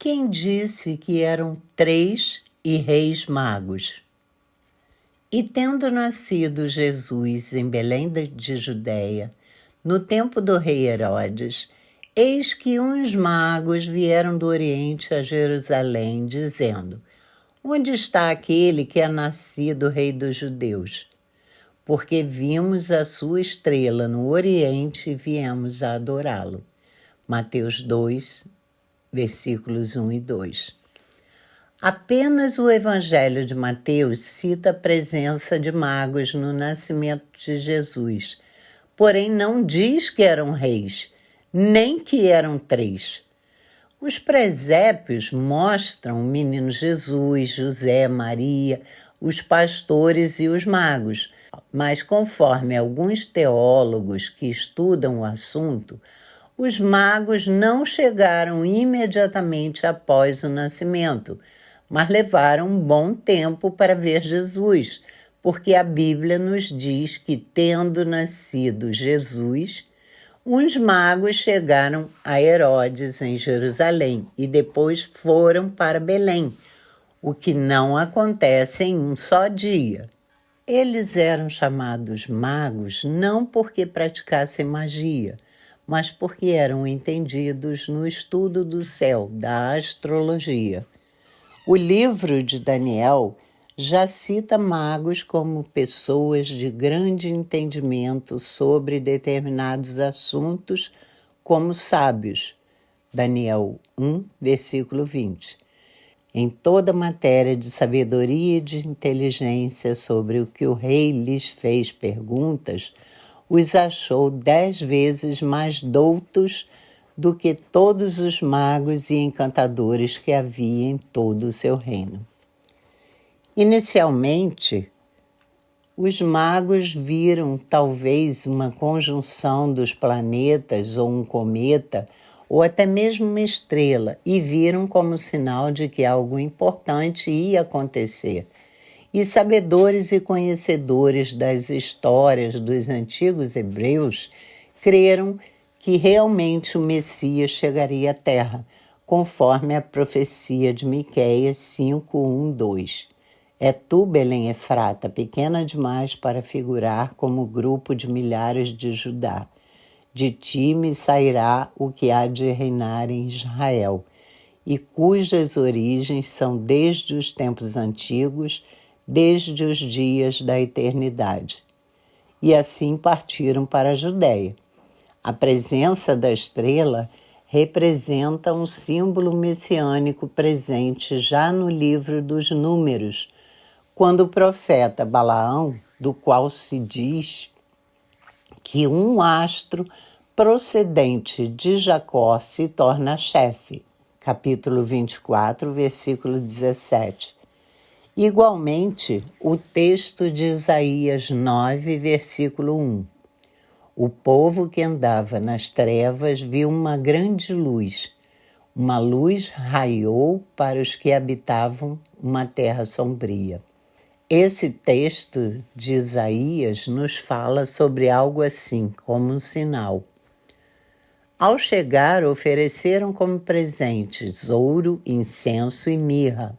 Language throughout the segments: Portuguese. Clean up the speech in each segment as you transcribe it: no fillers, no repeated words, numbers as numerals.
quem disse que eram 3 e reis magos. E tendo nascido Jesus em Belém de Judeia, no tempo do rei Herodes, eis que uns magos vieram do Oriente a Jerusalém, dizendo: Onde está aquele que é nascido rei dos judeus? Porque vimos a sua estrela no Oriente e viemos a adorá-lo. Mateus 2, versículos 1 e 2. Apenas o Evangelho de Mateus cita a presença de magos no nascimento de Jesus, porém não diz que eram reis, nem que eram 3. Os presépios mostram o menino Jesus, José, Maria, os pastores e os magos, mas conforme alguns teólogos que estudam o assunto, os magos não chegaram imediatamente após o nascimento, mas levaram um bom tempo para ver Jesus, porque a Bíblia nos diz que, tendo nascido Jesus, uns magos chegaram a Herodes em Jerusalém e depois foram para Belém, o que não acontece em um só dia. Eles eram chamados magos não porque praticassem magia, mas porque eram entendidos no estudo do céu, da astrologia. O livro de Daniel já cita magos como pessoas de grande entendimento sobre determinados assuntos, como sábios. Daniel 1, versículo 20. Em toda matéria de sabedoria e de inteligência sobre o que o rei lhes fez perguntas, os achou 10 vezes mais doutos do que todos os magos e encantadores que havia em todo o seu reino. Inicialmente, os magos viram talvez uma conjunção dos planetas ou um cometa ou até mesmo uma estrela e viram como sinal de que algo importante ia acontecer. E sabedores e conhecedores das histórias dos antigos hebreus creram que realmente o Messias chegaria à Terra, conforme a profecia de Miqueias 5:1-2. É tu, Belém Efrata, pequena demais para figurar como grupo de milhares de Judá. De ti me sairá o que há de reinar em Israel, e cujas origens são desde os tempos antigos, desde os dias da eternidade. E assim partiram para a Judéia. A presença da estrela representa um símbolo messiânico presente já no livro dos Números, quando o profeta Balaão, do qual se diz que um astro procedente de Jacó se torna chefe. Capítulo 24, versículo 17. Igualmente, o texto de Isaías 9, versículo 1. O povo que andava nas trevas viu uma grande luz. Uma luz raiou para os que habitavam uma terra sombria. Esse texto de Isaías nos fala sobre algo assim, como um sinal. Ao chegar, ofereceram como presentes ouro, incenso e mirra.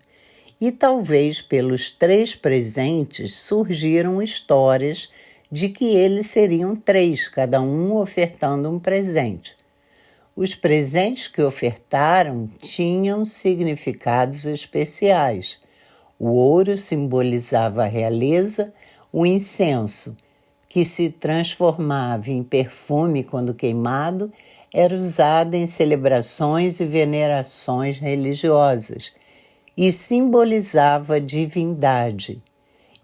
E talvez pelos 3 presentes surgiram histórias de que eles seriam 3, cada um ofertando um presente. Os presentes que ofertaram tinham significados especiais. O ouro simbolizava a realeza, o incenso, que se transformava em perfume quando queimado, era usado em celebrações e venerações religiosas e simbolizava a divindade.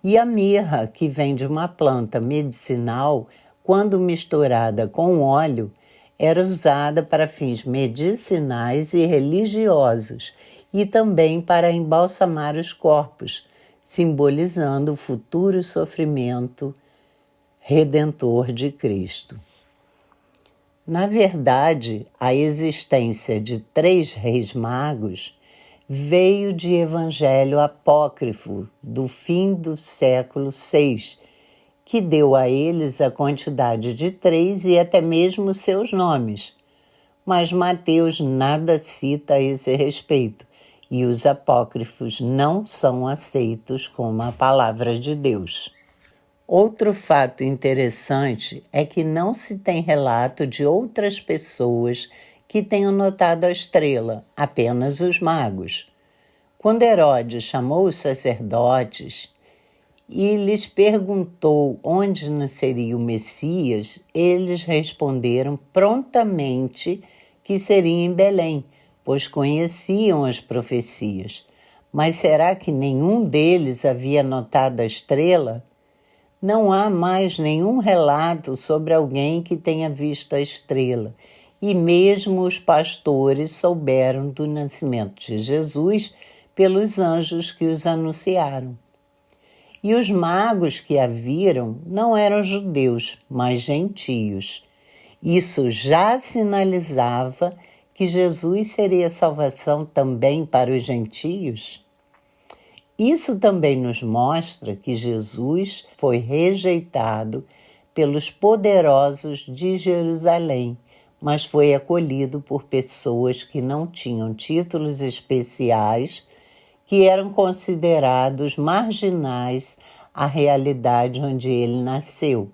E a mirra, que vem de uma planta medicinal, quando misturada com óleo, era usada para fins medicinais e religiosos e também para embalsamar os corpos, simbolizando o futuro sofrimento redentor de Cristo. Na verdade, a existência de 3 reis magos veio de evangelho apócrifo do fim do século VI, que deu a eles a quantidade de 3 e até mesmo seus nomes. mas Mateus nada cita a esse respeito, e os apócrifos não são aceitos como a palavra de Deus. Outro fato interessante é que não se tem relato de outras pessoas que tenham notado a estrela, apenas os magos. Quando Herodes chamou os sacerdotes e lhes perguntou onde nasceria o Messias, eles responderam prontamente que seria em Belém, pois conheciam as profecias. Mas será que nenhum deles havia notado a estrela? Não há mais nenhum relato sobre alguém que tenha visto a estrela, e mesmo os pastores souberam do nascimento de Jesus pelos anjos que os anunciaram. E os magos que a viram não eram judeus, mas gentios. Isso já sinalizava que Jesus seria salvação também para os gentios? Isso também nos mostra que Jesus foi rejeitado pelos poderosos de Jerusalém, mas foi acolhido por pessoas que não tinham títulos especiais, que eram considerados marginais à realidade onde ele nasceu,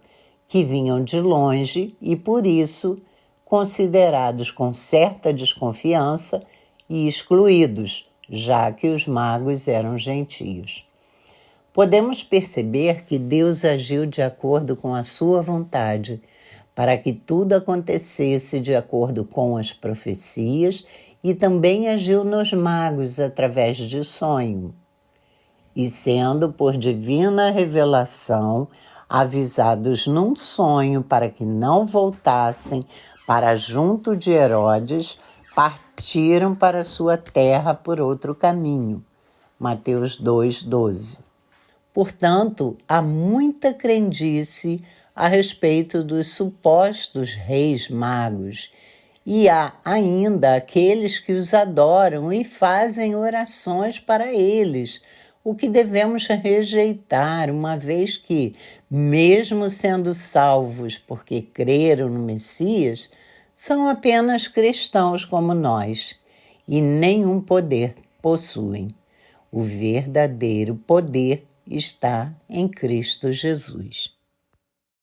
que vinham de longe e, por isso, considerados com certa desconfiança e excluídos, já que os magos eram gentios. Podemos perceber que Deus agiu de acordo com a sua vontade, para que tudo acontecesse de acordo com as profecias, e também agiu nos magos através de sonho. E sendo por divina revelação avisados num sonho para que não voltassem para junto de Herodes, partiram para sua terra por outro caminho. Mateus 2:12. Portanto, há muita crendice a respeito dos supostos reis magos, e há ainda aqueles que os adoram e fazem orações para eles, o que devemos rejeitar, uma vez que, mesmo sendo salvos porque creram no Messias, são apenas cristãos como nós e nenhum poder possuem. O verdadeiro poder está em Cristo Jesus.